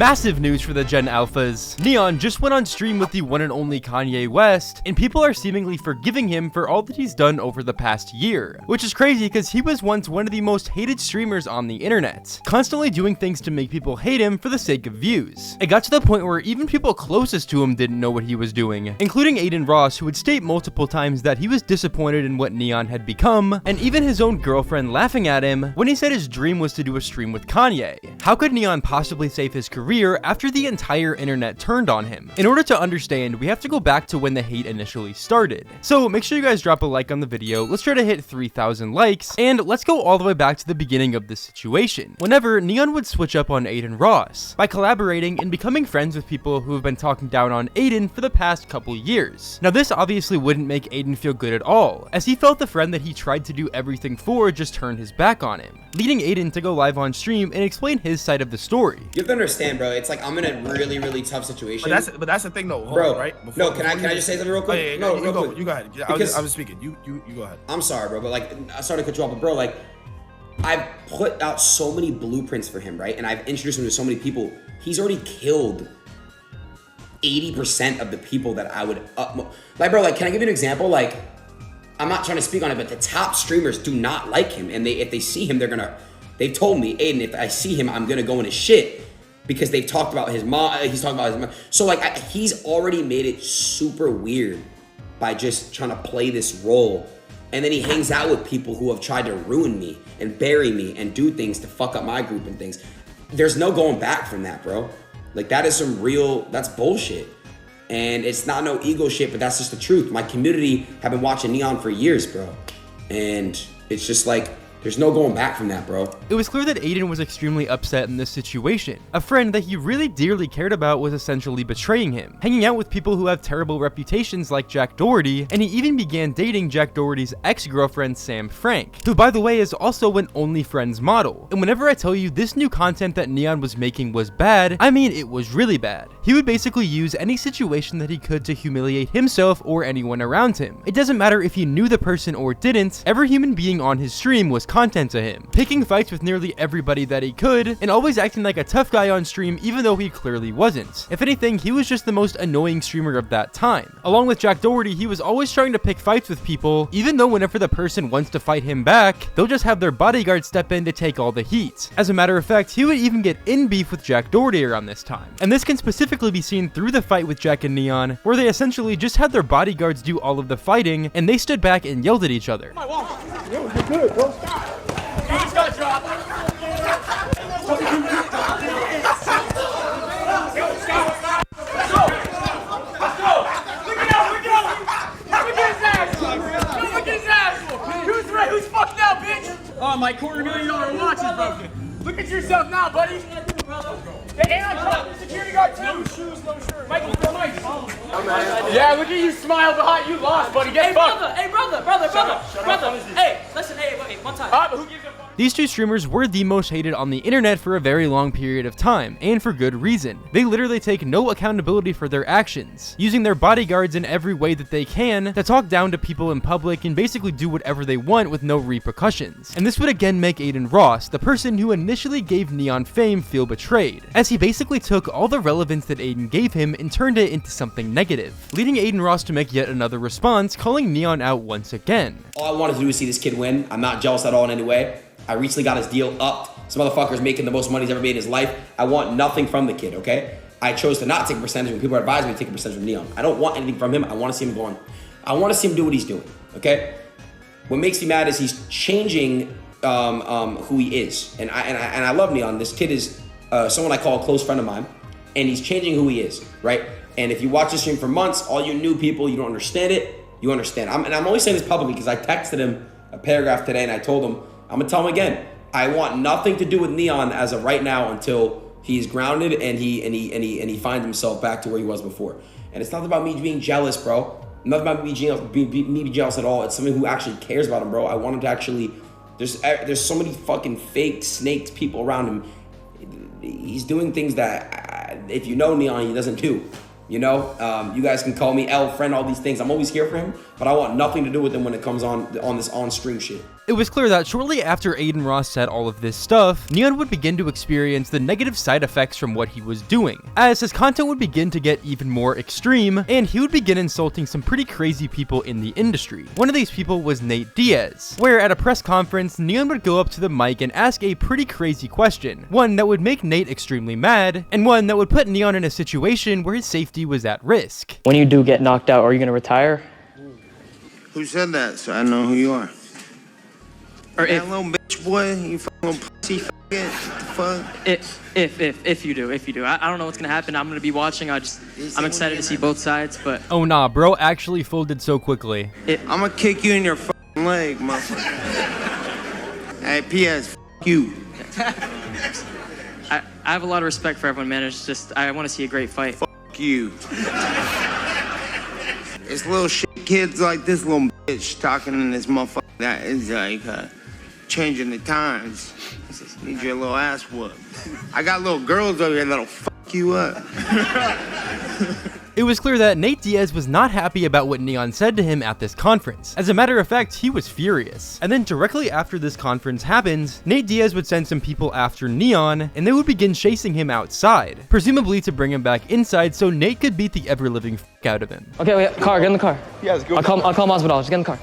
Massive news for the Gen Alphas. N3ON just went on stream with the one and only Kanye West, and people are seemingly forgiving him for all that he's done over the past year, which is crazy because he was once one of the most hated streamers on the internet, constantly doing things to make people hate him for the sake of views. It got to the point where even people closest to him didn't know what he was doing, including Aiden Ross, who would state multiple times that he was disappointed in what N3ON had become, and even his own girlfriend laughing at him when he said his dream was to do a stream with Kanye. How could N3ON possibly save his career after the entire internet turned on him? In order to understand, we have to go back to when the hate initially started. So make sure you guys drop a like on the video, let's try to hit 3,000 likes, and let's go all the way back to the beginning of this situation. Whenever N3ON would switch up on Aiden Ross, by collaborating and becoming friends with people who have been talking down on Aiden for the past couple years. Now this obviously wouldn't make Aiden feel good at all, as he felt the friend that he tried to do everything for just turned his back on him, leading Aiden to go live on stream and explain his side of the story. You have to understand, bro, it's like I'm in a really tough situation. But that's the thing though, bro, right? Can I just say something real quick? Oh, yeah, no, you real go, quick. you go ahead. I was speaking. You go ahead. I'm sorry, bro, but like I started to cut you off, but bro, like I've put out so many blueprints for him, right? And I've introduced him to so many people. He's already killed 80% of the people that I would like, bro, like, can I give you an example? Like, I'm not trying to speak on it, but the top streamers do not like him, and if they see him, they've told me, Aiden, if I see him, I'm gonna go into shit, because they've talked about his mom, he's talking about his mom. So like, he's already made it super weird by just trying to play this role. And then he hangs out with people who have tried to ruin me and bury me and do things to fuck up my group and things. There's no going back from that, bro. Like, that is that's bullshit. And it's not no ego shit, but that's just the truth. My community have been watching N3ON for years, bro. And it's just like, there's no going back from that, bro. It was clear that Aiden was extremely upset in this situation. A friend that he really dearly cared about was essentially betraying him, hanging out with people who have terrible reputations like Jack Doherty, and he even began dating Jack Doherty's ex-girlfriend Sam Frank, who by the way is also an OnlyFriends model. And whenever I tell you this new content that N3ON was making was bad, I mean it was really bad. He would basically use any situation that he could to humiliate himself or anyone around him. It doesn't matter if he knew the person or didn't, every human being on his stream was content to him, picking fights with nearly everybody that he could, and always acting like a tough guy on stream even though he clearly wasn't. If anything, he was just the most annoying streamer of that time. Along with Jack Doherty, he was always trying to pick fights with people, even though whenever the person wants to fight him back, they'll just have their bodyguard step in to take all the heat. As a matter of fact, he would even get in beef with Jack Doherty around this time. And this can specifically be seen through the fight with Jack and N3ON, where they essentially just had their bodyguards do all of the fighting, and they stood back and yelled at each other. Oh, my $250,000 watch is broken. Look at yourself now, buddy. And I dropped the security guard too. No shoes, no shirt. Michael, yeah, look at you smile behind. You lost, buddy. Get fucked. Hey, brother. Hey, listen, wait, one time. Who gives a fuck? These two streamers were the most hated on the internet for a very long period of time, and for good reason. They literally take no accountability for their actions, using their bodyguards in every way that they can to talk down to people in public and basically do whatever they want with no repercussions. And this would again make Aiden Ross, the person who initially gave N3ON fame, feel betrayed, as he basically took all the relevance that Aiden gave him and turned it into something negative, leading Aiden Ross to make yet another response, calling N3ON out once again. All I wanted to do is see this kid win. I'm not jealous at all in any way. I recently got his deal upped. This motherfucker's making the most money he's ever made in his life. I want nothing from the kid, okay? I chose to not take a percentage when people advise me to take a percentage from N3ON. I don't want anything from him. I want to see him go on. I want to see him do what he's doing, okay? What makes me mad is he's changing who he is. And I love N3ON. This kid is someone I call a close friend of mine, and he's changing who he is, right? And if you watch this stream for months, all you new people, you don't understand it, you understand. And I'm only saying this publicly because I texted him a paragraph today and I told him, I'm gonna tell him again, I want nothing to do with N3ON as of right now until he's grounded and he finds himself back to where he was before. And it's not about me being jealous, bro. Nothing about me being jealous at all. It's somebody who actually cares about him, bro. I want him to actually, there's so many fucking fake snakes people around him. He's doing things that, if you know N3ON, he doesn't do. You know, you guys can call me L, friend, all these things. I'm always here for him, but I want nothing to do with him when it comes on this on-stream shit. It was clear that shortly after Aiden Ross said all of this stuff, N3ON would begin to experience the negative side effects from what he was doing, as his content would begin to get even more extreme, and he would begin insulting some pretty crazy people in the industry. One of these people was Nate Diaz, where at a press conference, N3ON would go up to the mic and ask a pretty crazy question, one that would make Nate extremely mad, and one that would put N3ON in a situation where his safety was at risk. When you do get knocked out, are you gonna retire? Who said that? So I know who you are. Or that little bitch boy, you fucking pussy faggot. Fuck. If you do. I don't know what's gonna happen. I'm gonna be watching. I'm excited to see both sides, but oh nah, bro actually folded so quickly. I'm gonna kick you in your fucking leg, motherfucker. Hey, P.S. you. I have a lot of respect for everyone, man. It's just I want to see a great fight. Fuck you. It's little shit kids like this little bitch talking in this motherfucker that is like changing the times. Need your little ass whooped. I got little girls over here that'll fuck you up. It was clear that Nate Diaz was not happy about what N3ON said to him at this conference. As a matter of fact, he was furious. And then directly after this conference happened, Nate Diaz would send some people after N3ON, and they would begin chasing him outside, presumably to bring him back inside so Nate could beat the ever-living f*** out of him. Okay, wait, car, get in the car. Yeah, let's go. I'll call Masvidal. Just get in the car.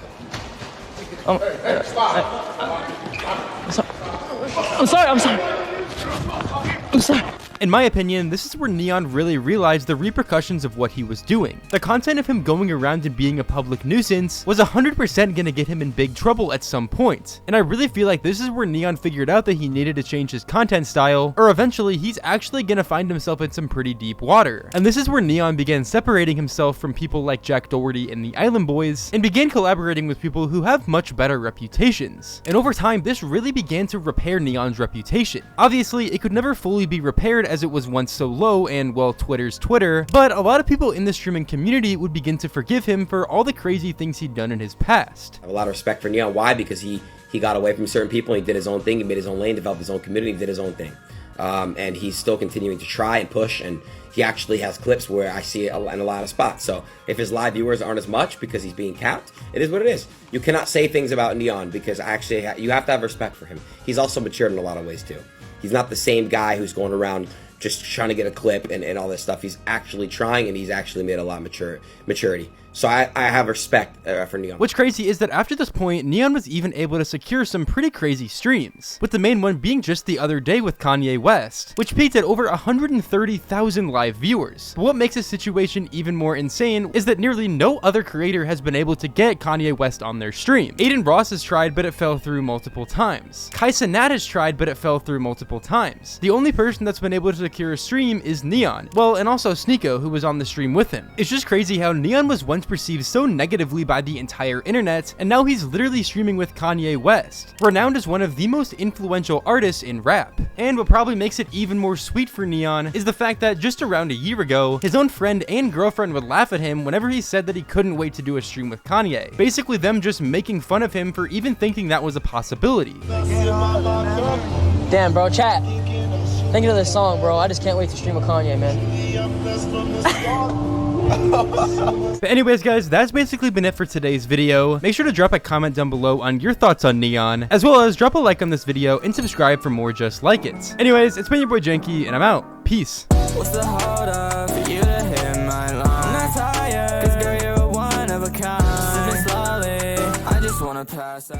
I'm sorry. In my opinion, this is where N3ON really realized the repercussions of what he was doing. The content of him going around and being a public nuisance was 100% gonna get him in big trouble at some point. And I really feel like this is where N3ON figured out that he needed to change his content style, or eventually he's actually gonna find himself in some pretty deep water. And this is where N3ON began separating himself from people like Jack Doherty and the Island Boys, and began collaborating with people who have much better reputations. And over time, this really began to repair N3ON's reputation. Obviously, it could never fully be repaired as it was once so low and, well, Twitter's Twitter, but a lot of people in the streaming community would begin to forgive him for all the crazy things he'd done in his past. I have a lot of respect for N3ON. Why? Because he got away from certain people, and he did his own thing, he made his own lane, developed his own community, did his own thing. And he's still continuing to try and push, and he actually has clips where I see it in a lot of spots. So if his live viewers aren't as much because he's being capped, it is what it is. You cannot say things about N3ON because actually you have to have respect for him. He's also matured in a lot of ways too. He's not the same guy who's going around just trying to get a clip and all this stuff. He's actually trying, and he's actually made a lot of maturity. So I have respect for N3ON. What's crazy is that after this point, N3ON was even able to secure some pretty crazy streams, with the main one being just the other day with Kanye West, which peaked at over 130,000 live viewers. But what makes this situation even more insane is that nearly no other creator has been able to get Kanye West on their stream. Aiden Ross has tried, but it fell through multiple times. Nat has tried, but it fell through multiple times. The only person that's been able to secure a stream is N3ON. Well, and also SNEAKO, who was on the stream with him. It's just crazy how N3ON was once perceived so negatively by the entire internet, and now he's literally streaming with Kanye West, renowned as one of the most influential artists in rap. And what probably makes it even more sweet for N3ON is the fact that just around a year ago, his own friend and girlfriend would laugh at him whenever he said that he couldn't wait to do a stream with Kanye. Basically them just making fun of him for even thinking that was a possibility. Damn, bro, chat. Thinking of this song, bro. I just can't wait to stream with Kanye, man. But anyways, guys, that's basically been it for today's video. Make sure to drop a comment down below on your thoughts on N3ON, as well as drop a like on this video and subscribe for more just like it. Anyways, it's been your boy Janky, and I'm out. Peace. What's the hold up for you to hit my line? I'm not tired, 'cause girl, you're a one of a kind. Sipping slowly, I just wanna pass out.